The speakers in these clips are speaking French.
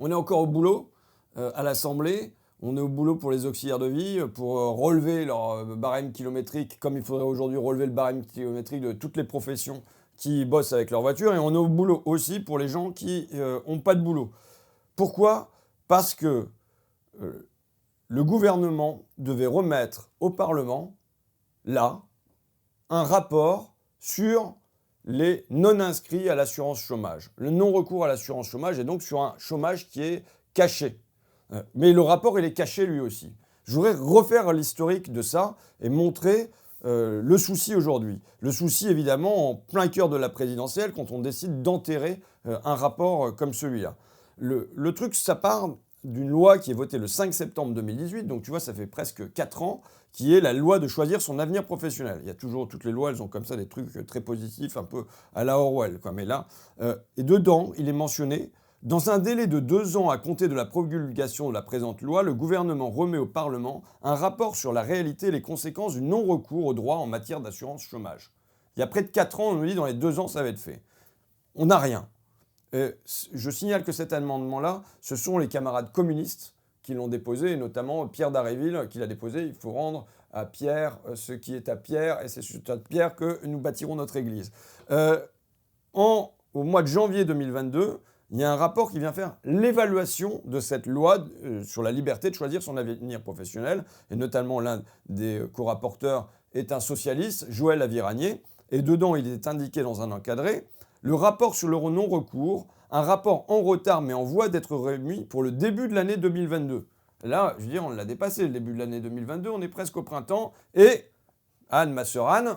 On est encore au boulot à l'Assemblée. On est au boulot pour les auxiliaires de vie, pour relever leur barème kilométrique, comme il faudrait aujourd'hui relever le barème kilométrique de toutes les professions qui bossent avec leur voiture. Et on est au boulot aussi pour les gens qui n'ont pas de boulot. Pourquoi ? Parce que le gouvernement devait remettre au Parlement, là, un rapport sur les non-inscrits à l'assurance chômage. Le non-recours à l'assurance chômage est donc sur un chômage qui est caché. Mais le rapport, il est caché lui aussi. Je voudrais refaire l'historique de ça et montrer le souci aujourd'hui. Le souci, évidemment, en plein cœur de la présidentielle, quand on décide d'enterrer un rapport comme celui-là. Le truc, ça part d'une loi qui est votée le 5 septembre 2018, donc tu vois, ça fait presque 4 ans, qui est la loi de choisir son avenir professionnel. Il y a toujours, toutes les lois, elles ont comme ça des trucs très positifs, un peu à la Orwell, quoi. Mais là, et dedans, il est mentionné, dans un délai de 2 ans à compter de la promulgation de la présente loi, le gouvernement remet au Parlement un rapport sur la réalité et les conséquences du non-recours aux droits en matière d'assurance chômage. Il y a près de 4 ans, on nous dit dans les 2 ans, ça va être fait. On n'a rien. Je signale que cet amendement-là, ce sont les camarades communistes qui l'ont déposé, et notamment Pierre Dharréville qui l'a déposé. Il faut rendre à Pierre ce qui est à Pierre, et c'est sur Pierre que nous bâtirons notre église. Au mois de janvier 2022, il y a un rapport qui vient faire l'évaluation de cette loi sur la liberté de choisir son avenir professionnel, et notamment l'un des co-rapporteurs est un socialiste, Joël Aviragnet, et dedans il est indiqué dans un encadré: le rapport sur le non-recours, un rapport en retard mais en voie d'être remis pour le début de l'année 2022. Là, je veux dire, on l'a dépassé, le début de l'année 2022, on est presque au printemps, et Anne, ma sœur Anne,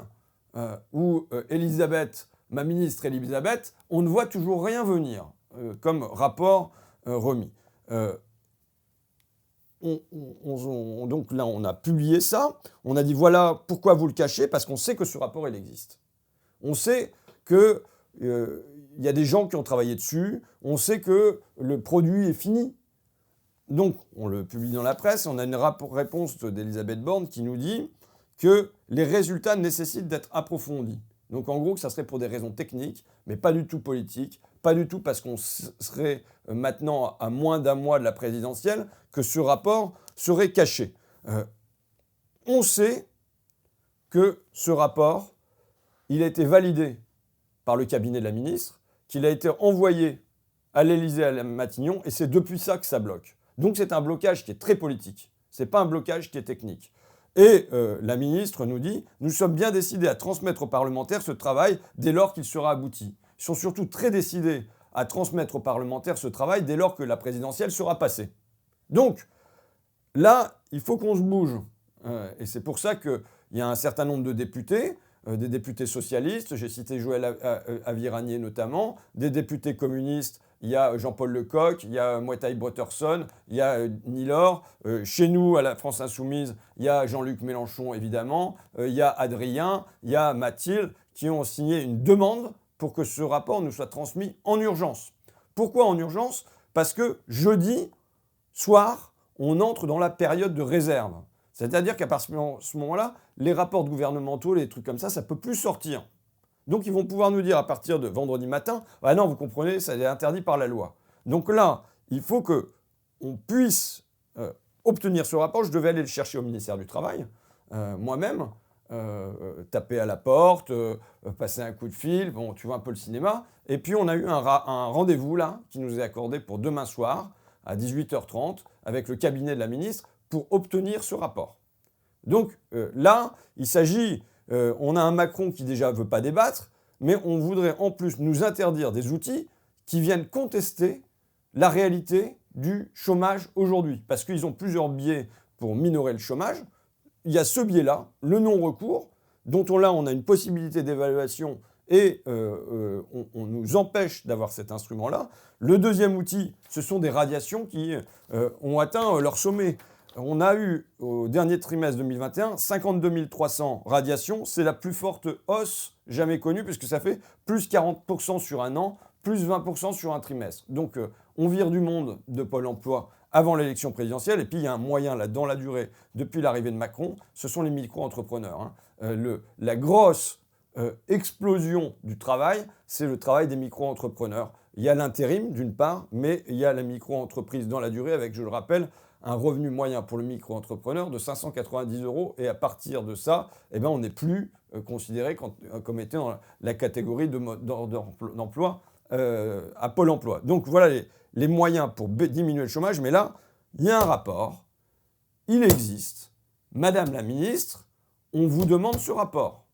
ou Elisabeth, ma ministre Elisabeth, on ne voit toujours rien venir comme rapport remis. Donc là, on a publié ça, on a dit voilà pourquoi vous le cachez, parce qu'on sait que ce rapport, il existe. On sait que il y a des gens qui ont travaillé dessus, on sait que le produit est fini. Donc, on le publie dans la presse, on a une réponse d'Elisabeth Borne qui nous dit que les résultats nécessitent d'être approfondis. Donc, en gros, que ça serait pour des raisons techniques, mais pas du tout politiques, pas du tout parce qu'on serait maintenant à moins d'un mois de la présidentielle, que ce rapport serait caché. On sait que ce rapport, il a été validé par le cabinet de la ministre, qu'il a été envoyé à l'Élysée, à Matignon, et c'est depuis ça que ça bloque. Donc c'est un blocage qui est très politique, c'est pas un blocage qui est technique. Et la ministre nous dit « Nous sommes bien décidés à transmettre aux parlementaires ce travail dès lors qu'il sera abouti. » Ils sont surtout très décidés à transmettre aux parlementaires ce travail dès lors que la présidentielle sera passée. Donc, là, il faut qu'on se bouge. Et c'est pour ça qu'il y a un certain nombre de députés, des députés socialistes, j'ai cité Joël Aviragnet notamment, des députés communistes, il y a Jean-Paul Lecoq, il y a Mouetaï Brotherson, il y a Nilor, chez nous à la France Insoumise, il y a Jean-Luc Mélenchon évidemment, il y a Adrien, il y a Mathilde, qui ont signé une demande pour que ce rapport nous soit transmis en urgence. Pourquoi en urgence ? Parce que jeudi soir, on entre dans la période de réserve. C'est-à-dire qu'à partir de ce moment-là, les rapports gouvernementaux, les trucs comme ça ne peut plus sortir. Donc ils vont pouvoir nous dire à partir de vendredi matin, ah non, vous comprenez, ça est interdit par la loi. Donc là, il faut qu'on puisse obtenir ce rapport. Je devais aller le chercher au ministère du Travail, moi-même, taper à la porte, passer un coup de fil, bon, tu vois un peu le cinéma. Et puis on a eu un rendez-vous là, qui nous est accordé pour demain soir, à 18h30, avec le cabinet de la ministre, pour obtenir ce rapport. Donc là, il s'agit, on a un Macron qui déjà ne veut pas débattre, mais on voudrait en plus nous interdire des outils qui viennent contester la réalité du chômage aujourd'hui. Parce qu'ils ont plusieurs biais pour minorer le chômage. Il y a ce biais-là, le non-recours, dont on a une possibilité d'évaluation et on nous empêche d'avoir cet instrument-là. Le deuxième outil, ce sont des radiations qui ont atteint leur sommet. On a eu, au dernier trimestre 2021, 52 300 radiations. C'est la plus forte hausse jamais connue, puisque ça fait plus 40% sur un an, plus 20% sur un trimestre. Donc, on vire du monde de Pôle emploi avant l'élection présidentielle. Et puis, il y a un moyen, là, dans la durée, depuis l'arrivée de Macron, ce sont les micro-entrepreneurs. La grosse explosion du travail, c'est le travail des micro-entrepreneurs. il y a l'intérim d'une part, mais il y a la micro-entreprise dans la durée avec, je le rappelle, un revenu moyen pour le micro-entrepreneur de 590 €. Et à partir de ça, eh ben, on n'est plus considéré comme étant dans la catégorie d'emploi à Pôle emploi. Donc voilà les moyens pour diminuer le chômage. Mais là, il y a un rapport, il existe. Madame la ministre, on vous demande ce rapport.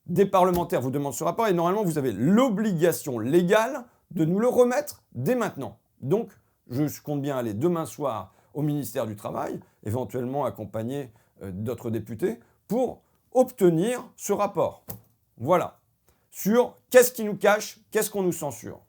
Des parlementaires vous demandent ce rapport et normalement, vous avez l'obligation légale de nous le remettre dès maintenant. Donc, je compte bien aller demain soir au ministère du Travail, éventuellement accompagné d'autres députés, pour obtenir ce rapport. Voilà. Sur qu'est-ce qui nous cache, qu'est-ce qu'on nous censure.